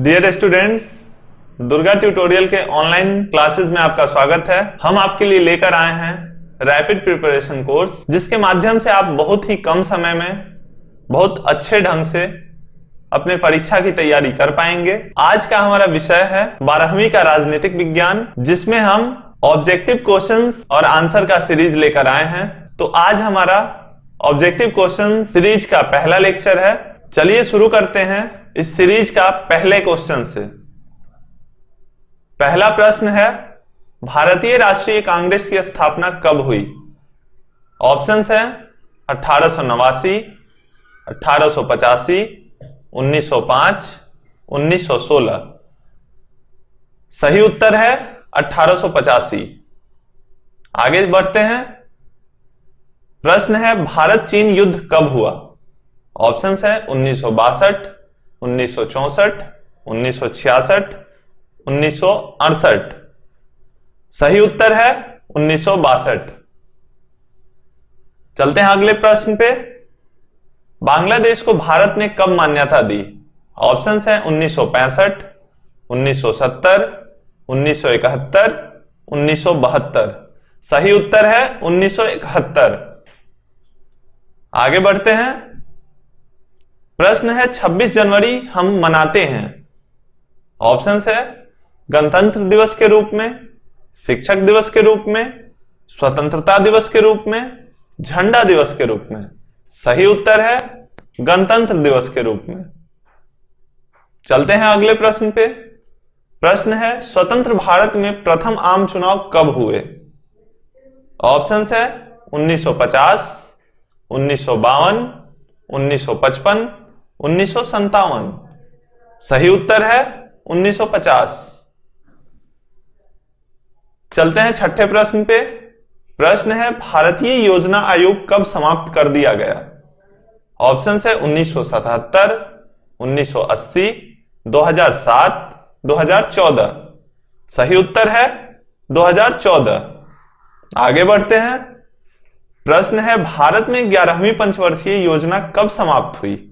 Dear students, Durga tutorial के online classes में आपका स्वागत है। हम आपके लिए लेकर आए हैं रैपिड प्रिपरेशन कोर्स, जिसके माध्यम से आप बहुत ही कम समय में बहुत अच्छे ढंग से अपने परीक्षा की तैयारी कर पाएंगे। आज का हमारा विषय है 12वीं का राजनीतिक विज्ञान, जिसमें हम ऑब्जेक्टिव क्वेश्चंस और आंसर का सीरीज लेकर आए हैं। तो आज हमारा ऑब्जेक्टिव क्वेश्चन सीरीज का पहला लेक्चर है। चलिए शुरू करते हैं इस सीरीज का पहले क्वेश्चन से। पहला प्रश्न है, भारतीय राष्ट्रीय कांग्रेस की स्थापना कब हुई? ऑप्शंस है 1889, 1885, 1905, 1916। सही उत्तर है 1885। आगे बढ़ते हैं। प्रश्न है, भारत चीन युद्ध कब हुआ? ऑप्शंस है 1962, 1964, 1966, 1968। सही उत्तर है 1962। चलते हैं अगले प्रश्न पे। बांग्लादेश को भारत ने कब मान्यता दी? ऑप्शंस है 1965, 1970, 1971, 1972। सही उत्तर है 1971। आगे बढ़ते हैं। प्रश्न है, 26 जनवरी हम मनाते हैं। ऑप्शंस है गणतंत्र दिवस के रूप में, शिक्षक दिवस के रूप में, स्वतंत्रता दिवस के रूप में, झंडा दिवस के रूप में। सही उत्तर है गणतंत्र दिवस के रूप में। चलते हैं अगले प्रश्न पे। प्रश्न है, स्वतंत्र भारत में प्रथम आम चुनाव कब हुए? ऑप्शंस है 1950, 1952, 1955, 1957। सही उत्तर है 1950। चलते हैं छठे प्रश्न पे। प्रश्न है, भारतीय योजना आयोग कब समाप्त कर दिया गया? ऑप्शंस है 1977, 1980, 2007, 2014। सही उत्तर है 2014। आगे बढ़ते हैं। प्रश्न है, भारत में 11वीं पंचवर्षीय योजना कब समाप्त हुई?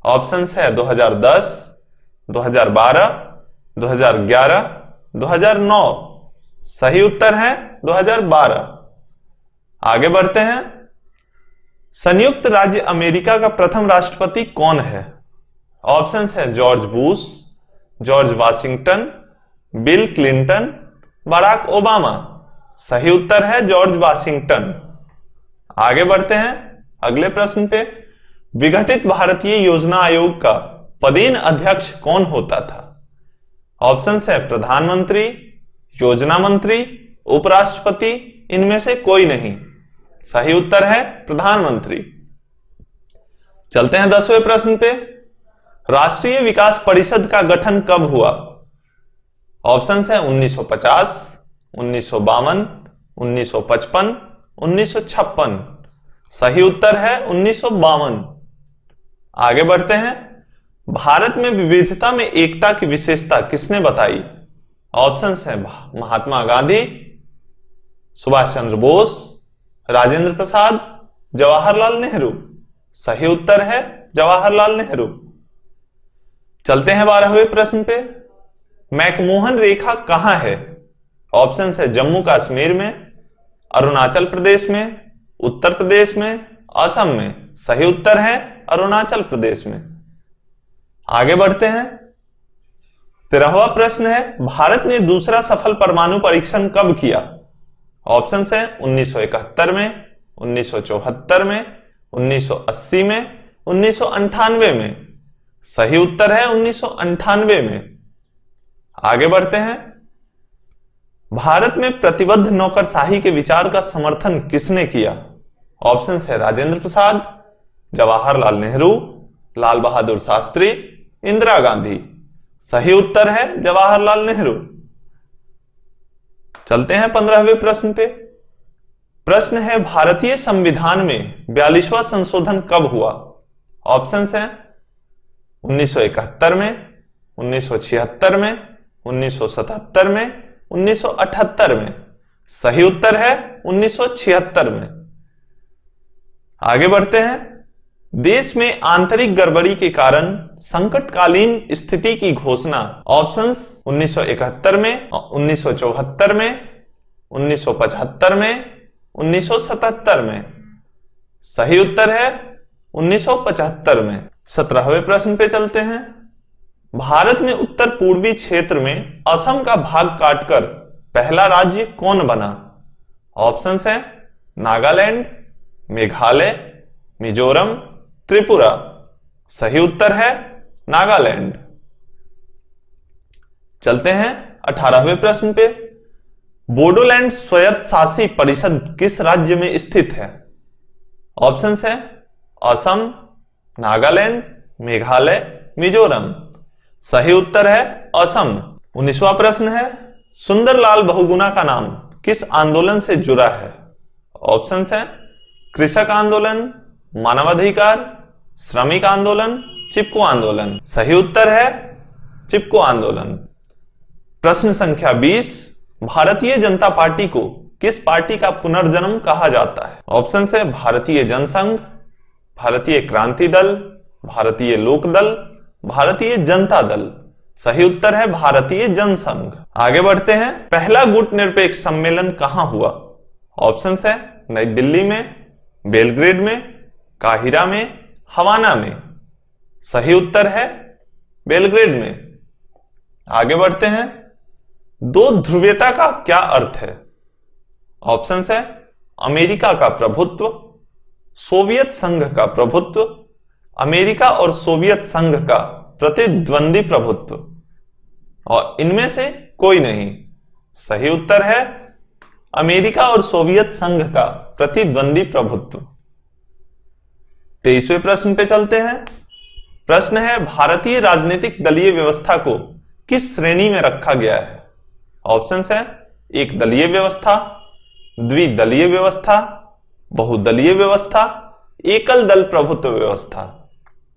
ऑप्शंस है 2010, 2012, 2011, 2009। सही उत्तर है 2012। आगे बढ़ते हैं। संयुक्त राज्य अमेरिका का प्रथम राष्ट्रपति कौन है? ऑप्शंस है George Bush, George Washington, Bill Clinton, Barack Obama. सही उत्तर है जॉर्ज वाशिंगटन। आगे बढ़ते हैं अगले प्रश्न पे। विघटित भारतीय योजना आयोग का पदेन अध्यक्ष कौन होता था? ऑप्शंस है प्रधानमंत्री, योजना मंत्री, उपराष्ट्रपति, इनमें से कोई नहीं। सही उत्तर है प्रधानमंत्री। चलते हैं 10वें प्रश्न पे। राष्ट्रीय विकास परिषद का गठन कब हुआ? ऑप्शंस है 1950, 1952, 1955, 1956। सही उत्तर है 1952। आगे बढ़ते हैं। भारत में विविधता में एकता की विशेषता किसने बताई? ऑप्शंस है महात्मा गांधी, सुभाष चंद्र बोस, राजेंद्र प्रसाद, जवाहरलाल नेहरू। सही उत्तर है जवाहरलाल नेहरू। चलते हैं 12वें प्रश्न पे। मैकमोहन रेखा कहां है? ऑप्शंस है जम्मू कश्मीर में, अरुणाचल प्रदेश में, उत्तर प्रदेश में, असम में। सही उत्तर है अरुणाचल प्रदेश में। आगे बढ़ते हैं। 13वां प्रश्न है, भारत ने दूसरा सफल परमाणु परीक्षण कब किया? ऑप्शंस है 1971 में, 1974 में, 1980 में, 1998 में। सही उत्तर है 1998 में। आगे बढ़ते हैं। भारत में प्रतिबद्ध नौकरशाही के विचार का समर्थन किसने किया? ऑप्शंस है राजेंद्र प्रसाद, जवाहरलाल नेहरू, लाल बहादुर शास्त्री, इंदिरा गांधी। सही उत्तर है जवाहरलाल नेहरू। चलते हैं 15वें प्रश्न पे। प्रश्न है, भारतीय संविधान में 42वां संशोधन कब हुआ? ऑप्शंस हैं 1971 में, 1976 में, 1977 में, 1978 में। सही उत्तर है 1976 में। आगे बढ़ते हैं। देश में आंतरिक गड़बड़ी के कारण संकटकालीन स्थिति की घोषणा? ऑप्शंस 1971 में, 1974 में, 1975 में, 1977 में। सही उत्तर है 1975 में। 17वें प्रश्न पे चलते हैं। भारत में उत्तर पूर्वी क्षेत्र में असम का भाग काटकर पहला राज्य कौन बना? ऑप्शंस हैं नागालैंड, मेघालय, मिजोरम, त्रिपुरा। सही उत्तर है नागालैंड। चलते हैं 18वें प्रश्न पे। बोडोलैंड स्वायत्तशासी परिषद किस राज्य में स्थित है? ऑप्शंस हैं असम, नागालैंड, मेघालय, मिजोरम। सही उत्तर है असम। 19वां प्रश्न है। सुंदरलाल बहुगुणा का नाम किस आंदोलन से जुड़ा है? ऑप्शंस हैं कृषक आंदोलन, मानवाधिकार, श्रमिक आंदोलन, चिपको आंदोलन। सही उत्तर है चिपको आंदोलन। प्रश्न संख्या 20। भारतीय जनता पार्टी को किस पार्टी का पुनर्जन्म कहा जाता है? ऑप्शंस है भारतीय जनसंघ, भारतीय क्रांति दल, भारतीय लोक दल, भारतीय जनता दल। सही उत्तर है भारतीय जनसंघ। आगे बढ़ते हैं। पहला गुटनिरपेक्ष सम्मेलन कहां हुआ? ऑप्शंस है नई दिल्ली में, बेलग्रेड में, काहिरा में, हवाना में। सही उत्तर है बेलग्रेड में। आगे बढ़ते हैं। दो ध्रुवीयता का क्या अर्थ है? ऑप्शंस है अमेरिका का प्रभुत्व, सोवियत संघ का प्रभुत्व, अमेरिका और सोवियत संघ का प्रतिद्वंदी प्रभुत्व, और इनमें से कोई नहीं। सही उत्तर है अमेरिका और सोवियत संघ का प्रतिद्वंदी प्रभुत्व। 23वें प्रश्न पे चलते हैं। प्रश्न है भारतीय राजनीतिक दलीय व्यवस्था को किस श्रेणी में रखा गया है? ऑप्शंस है एक दलीय व्यवस्था, द्विदलीय व्यवस्था, बहुदलीय व्यवस्था, एकल दल प्रभुत्व व्यवस्था।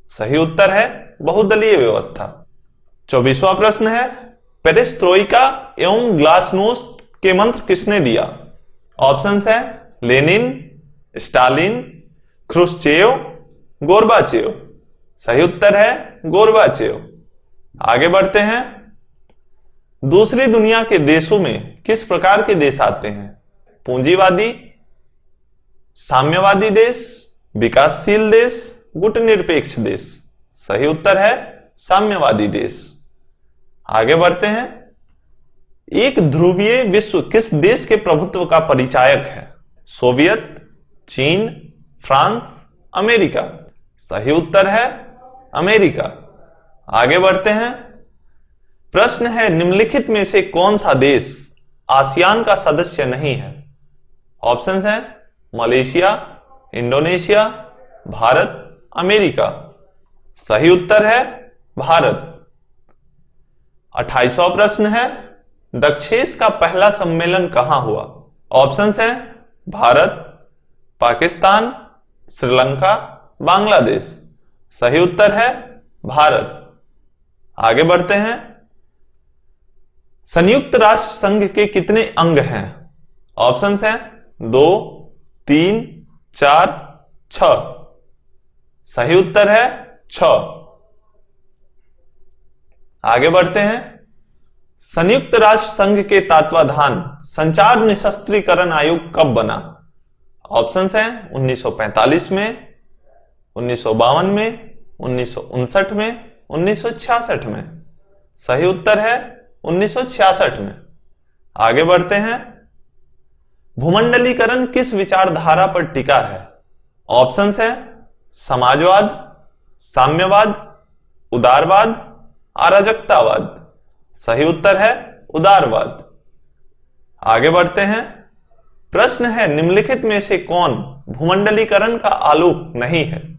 सही उत्तर है बहुदलीय व्यवस्था। 24वां प्रश्न है। पेरेस्ट्रोइका एवं ग्लासनोस्ट के मंत्र किसने दिया? ऑप्शंस है लेनिन, स्टालिन, ख्रुश्चेव, गोर्बाचेव। सही उत्तर है गोर्बाचेव। आगे बढ़ते हैं। दूसरी दुनिया के देशों में किस प्रकार के देश आते हैं? पूंजीवादी, साम्यवादी देश, विकासशील देश, गुटनिरपेक्ष देश। सही उत्तर है साम्यवादी देश। आगे बढ़ते हैं। एक ध्रुवीय विश्व किस देश के प्रभुत्व का परिचायक है? सोवियत, चीन, फ्रांस, अमेरिका। सही उत्तर है अमेरिका। आगे बढ़ते हैं। प्रश्न है निम्नलिखित में से कौन सा देश आसियान का सदस्य नहीं है? ऑप्शंस हैं मलेशिया, इंडोनेशिया, भारत, अमेरिका। सही उत्तर है भारत। 28वां प्रश्न है। दक्षेस का पहला सम्मेलन कहां हुआ? ऑप्शंस हैं भारत, पाकिस्तान, श्रीलंका, बांग्लादेश। सही उत्तर है भारत। आगे बढ़ते हैं। संयुक्त राष्ट्र संघ के कितने अंग हैं? ऑप्शंस हैं 2, 3, 4, 6। सही उत्तर है 6। आगे बढ़ते हैं। संयुक्त राष्ट्र संघ के तत्वाधान संचार निशस्त्रीकरण आयोग कब बना? ऑप्शंस हैं 1945 में, 1952 में, 1959 में, 1966 में। सही उत्तर है 1966 में। आगे बढ़ते हैं। भूमंडलीकरण किस विचारधारा पर टिका है? ऑप्शंस हैं समाजवाद, साम्यवाद, उदारवाद, अराजकतावाद। सही उत्तर है उदारवाद। आगे बढ़ते हैं। प्रश्न है निम्नलिखित में से कौन भूमंडलीकरण का आलोक नहीं है?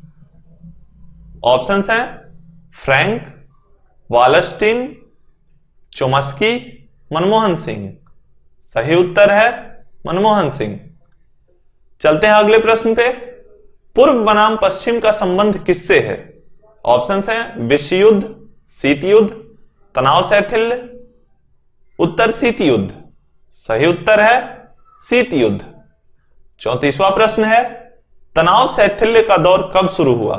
ऑप्शंस हैं फ्रैंक, वालस्टीन, चोम्स्की, मनमोहन सिंह। सही उत्तर है मनमोहन सिंह। चलते हैं अगले प्रश्न पे। पूर्व बनाम पश्चिम का संबंध किससे है? ऑप्शंस हैं विश्व युद्ध, शीत युद्ध, तनाव शैथिल्य, उत्तर शीत युद्ध। सही उत्तर है शीत युद्ध। 34वां प्रश्न है। तनाव शैथिल्य का दौर कब शुरू हुआ?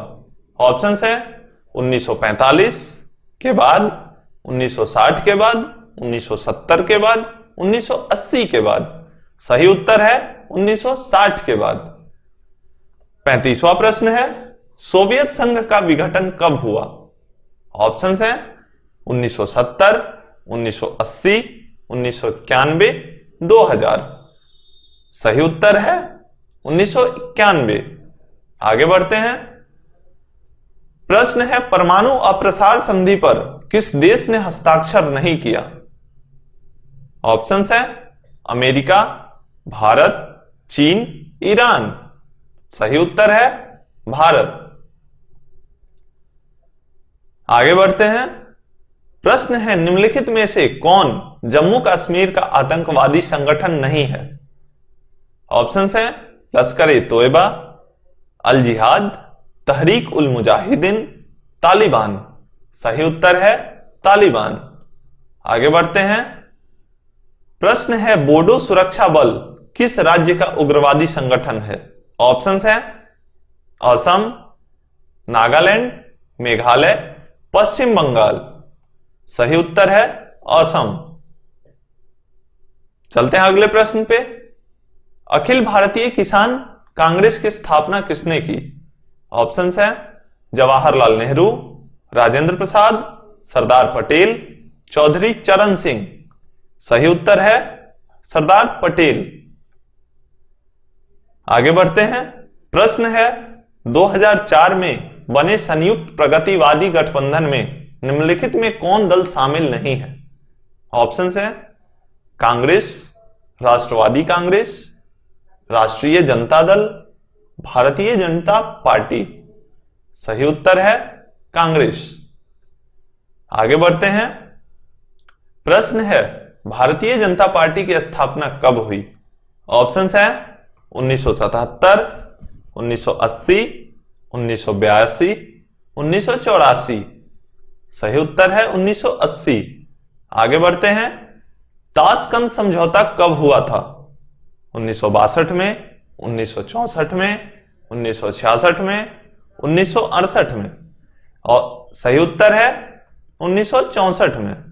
ऑप्शन है 1945 के बाद, 1960 के बाद, 1970 के बाद, 1980 के बाद। सही उत्तर है 1960 के बाद। 35वां प्रश्न है, सोवियत संघ का विघटन कब हुआ? ऑप्शन है 1970, 1980, 1991, 2000। सही उत्तर है 1991। आगे बढ़ते हैं। प्रश्न है, परमाणु अप्रसार संधि पर किस देश ने हस्ताक्षर नहीं किया? ऑप्शन है अमेरिका, भारत, चीन, ईरान। सही उत्तर है भारत। आगे बढ़ते हैं। प्रश्न है, निम्नलिखित में से कौन जम्मू कश्मीर का आतंकवादी संगठन नहीं है? ऑप्शन है लश्कर ए तोयबा, अल जिहाद, तहरीक उल मुजाहिदीन, तालिबान। सही उत्तर है तालिबान। आगे बढ़ते हैं। प्रश्न है, बोडो सुरक्षा बल किस राज्य का उग्रवादी संगठन है? ऑप्शन है असम, नागालैंड, मेघालय, पश्चिम बंगाल। सही उत्तर है असम। चलते हैं अगले प्रश्न पे। अखिल भारतीय किसान कांग्रेस की स्थापना किसने की? ऑप्शन है जवाहरलाल नेहरू, राजेंद्र प्रसाद, सरदार पटेल, चौधरी चरण सिंह। सही उत्तर है सरदार पटेल। आगे बढ़ते हैं। प्रश्न है, 2004 में बने संयुक्त प्रगतिवादी गठबंधन में निम्नलिखित में कौन दल शामिल नहीं है? ऑप्शन है कांग्रेस, राष्ट्रवादी कांग्रेस, राष्ट्रीय जनता दल, भारतीय जनता पार्टी। सही उत्तर है कांग्रेस। आगे बढ़ते हैं। प्रश्न है, भारतीय जनता पार्टी की स्थापना कब हुई? ऑप्शन है 1977, 1980, 1982, 1984। सही उत्तर है 1980। आगे बढ़ते हैं। ताशकंद समझौता कब हुआ था? 1962 में, 1964 में, 1966 में, 1968 में। और सही उत्तर है 1964 में।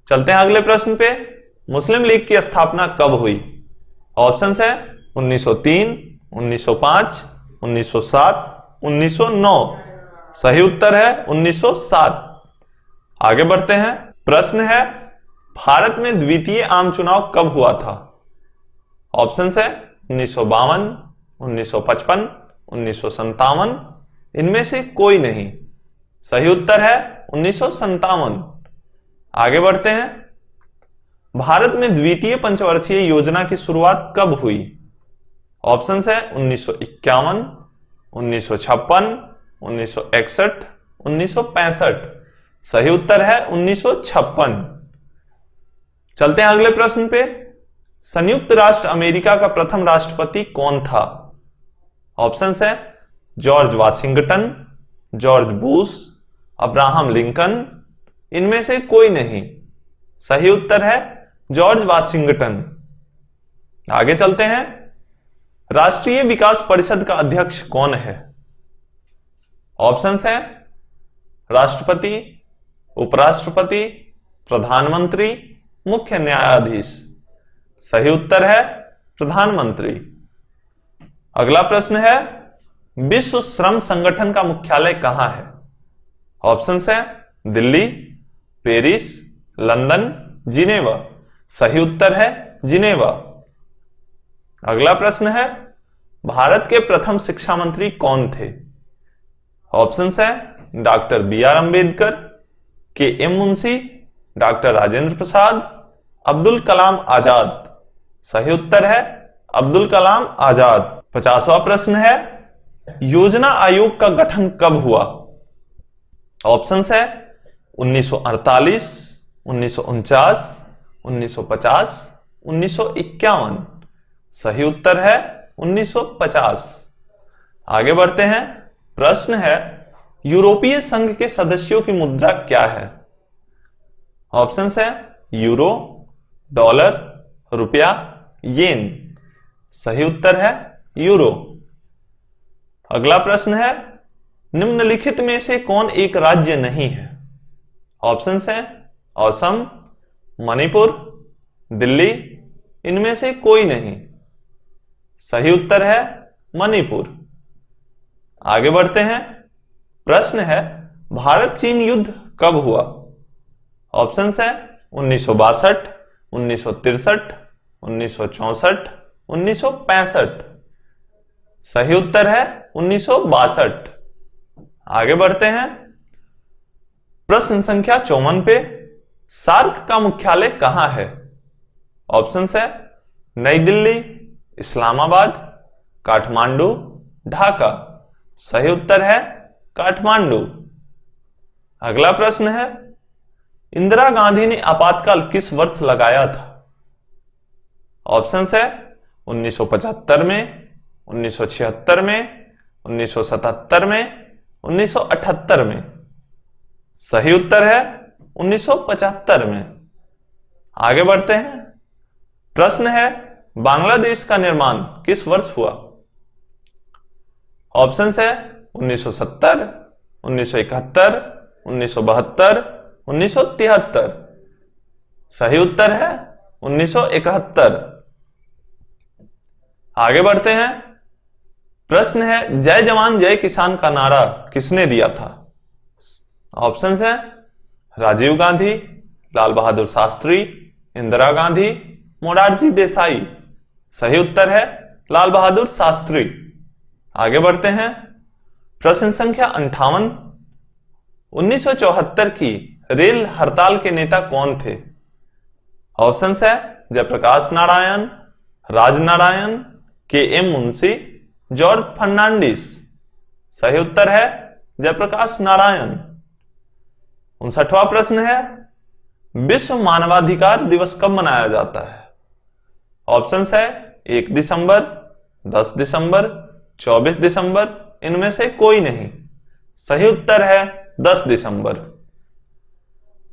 चलते हैं अगले प्रश्न पे। मुस्लिम लीग की स्थापना कब हुई? ऑप्शन है 1903, 1905, 1907, 1909। सही उत्तर है 1907। आगे बढ़ते हैं। प्रश्न है, भारत में द्वितीय आम चुनाव कब हुआ था? ऑप्शन है 1952, 1955, 1957। इनमें से कोई नहीं। सही उत्तर है 1957। आगे बढ़ते हैं। भारत में द्वितीय पंचवर्षीय योजना की शुरुआत कब हुई? ऑप्शन है 1951, 1956, 1961, 1965। सही उत्तर है 1956। चलते हैं अगले प्रश्न पे। संयुक्त राष्ट्र अमेरिका का प्रथम राष्ट्रपति कौन था? ऑप्शन है George Washington, George Bush, Abraham Lincoln. इनमें से कोई नहीं। सही उत्तर है जॉर्ज वाशिंगटन। आगे चलते हैं। राष्ट्रीय विकास परिषद का अध्यक्ष कौन है? ऑप्शन है राष्ट्रपति, उपराष्ट्रपति, प्रधानमंत्री, मुख्य न्यायाधीश। सही उत्तर है प्रधानमंत्री। अगला प्रश्न है, विश्व श्रम संगठन का मुख्यालय कहां है? ऑप्शन है दिल्ली, पेरिस, लंदन, जिनेवा। सही उत्तर है जिनेवा। अगला प्रश्न है, भारत के प्रथम शिक्षा मंत्री कौन थे? ऑप्शन है doctor B R. Ambedkar, K M. Munshi, doctor Rajendra Prasad, Abdul Kalam Azad. सही उत्तर है अब्दुल कलाम आजाद। 50वां प्रश्न है, योजना आयोग का गठन कब हुआ? ऑप्शन है 1948, 1949, 1950, 1951। सही उत्तर है 1950। आगे बढ़ते हैं। प्रश्न है, यूरोपीय संघ के सदस्यों की मुद्रा क्या है? ऑप्शन है यूरो, डॉलर, रुपया, येन। सही उत्तर है यूरो। अगला प्रश्न है, निम्नलिखित में से कौन एक राज्य नहीं है? ऑप्शंस हैं असम, मणिपुर, दिल्ली, इनमें से कोई नहीं। सही उत्तर है मणिपुर। आगे बढ़ते हैं। प्रश्न है भारत चीन युद्ध कब हुआ? ऑप्शंस है 1962, 1963, 1964, 1965। सही उत्तर है 1962। आगे बढ़ते हैं। प्रश्न संख्या 54 पे सार्क का मुख्यालय कहां है? ऑप्शंस है नई दिल्ली, इस्लामाबाद, काठमांडू, ढाका। सही उत्तर है काठमांडू। अगला प्रश्न है इंदिरा गांधी ने आपातकाल किस वर्ष लगाया था? ऑप्शंस है 1975 में, 1976 में, 1977 में, 1978 में। सही उत्तर है 1975 में। आगे बढ़ते हैं। प्रश्न है बांग्लादेश का निर्माण किस वर्ष हुआ? ऑप्शंस है 1970, 1971, 1972, 1973। सही उत्तर है 1971। आगे बढ़ते हैं। प्रश्न है जय जवान जय किसान का नारा किसने दिया था? ऑप्शंस है राजीव गांधी, लाल बहादुर शास्त्री, इंदिरा गांधी, मोरारजी देसाई। सही उत्तर है लाल बहादुर शास्त्री। आगे बढ़ते हैं। प्रश्न संख्या 58। 1974 की रेल हड़ताल के नेता कौन थे? ऑप्शंस है जयप्रकाश नारायण, राजनारायण, के.एम. मुंशी, जॉर्ज फर्नांडिस। सही उत्तर है जयप्रकाश नारायण। 59वां प्रश्न है विश्व मानवाधिकार दिवस कब मनाया जाता है? ऑप्शंस है 1 दिसंबर, 10 दिसंबर, 24 दिसंबर, इनमें से कोई नहीं। सही उत्तर है 10 दिसंबर।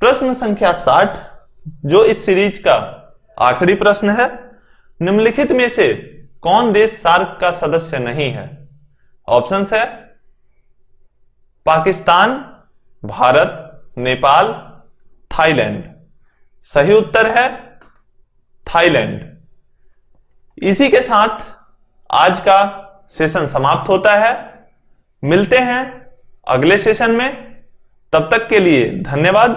प्रश्न संख्या 60 जो इस सीरीज का आखिरी प्रश्न है, निम्नलिखित में से कौन देश सार्क का सदस्य नहीं है? ऑप्शंस है पाकिस्तान, भारत, नेपाल, थाईलैंड। सही उत्तर है थाईलैंड। इसी के साथ आज का सेशन समाप्त होता है। मिलते हैं अगले सेशन में। तब तक के लिए धन्यवाद।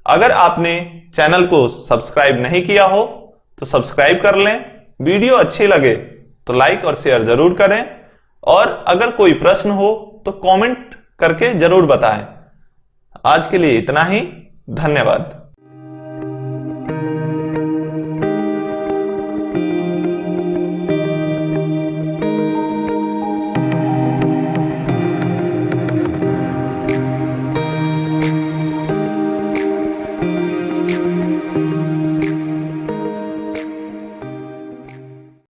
अगर आपने चैनल को सब्सक्राइब नहीं किया हो तो सब्सक्राइब कर लें। वीडियो अच्छी लगे तो लाइक और शेयर जरूर करें और अगर कोई प्रश्न हो तो कमेंट करके जरूर बताएं। आज के लिए इतना ही। धन्यवाद।